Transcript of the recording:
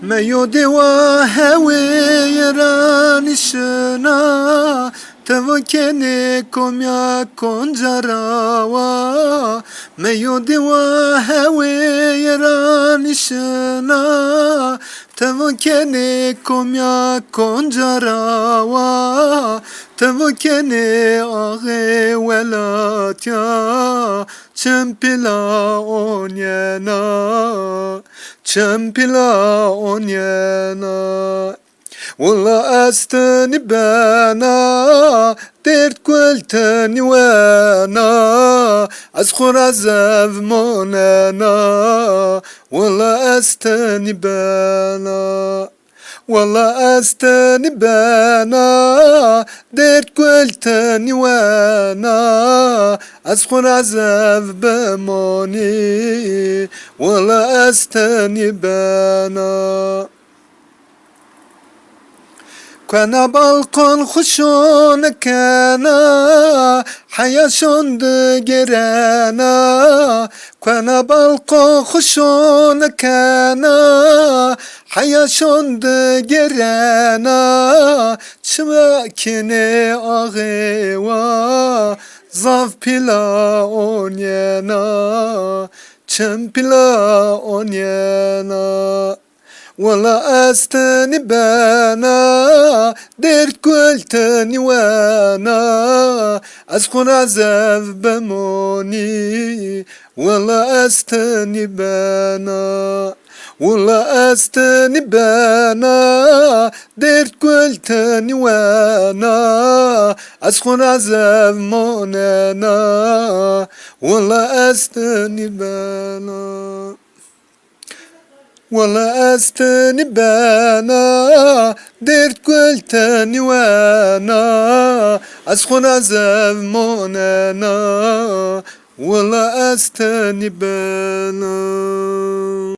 ما يودوا هوي رانشنا توكنكم يا كونجراوا ما يودوا هوي رانشنا توكنكم يا كونجراوا توكني أغي ولاتيا Çempila onyena, çempila onyena. Valla astani bana, dert kultani wana. Azkhur azav monena, valla astani bana. والله استني بانا ديرت قلتني وانا اسخن عذاب بموني والله استني بانا كان بالقون خشون كانا حيا شوند جرانا كان بالقون خشون كانا حيا شوند جرانا شماكني أغيوا زاف بلا أونينا چم بلا أونينا والله استني بانا ديرت قلتني وانا اسخن عذاب بموني والله استني بانا والله استني بانا ديرت قلتني وانا اسخن عذاب موننا والله استني بانا والله استني بانا ديرت قلتني وانا اسخن عذاب موننا والله استني بانا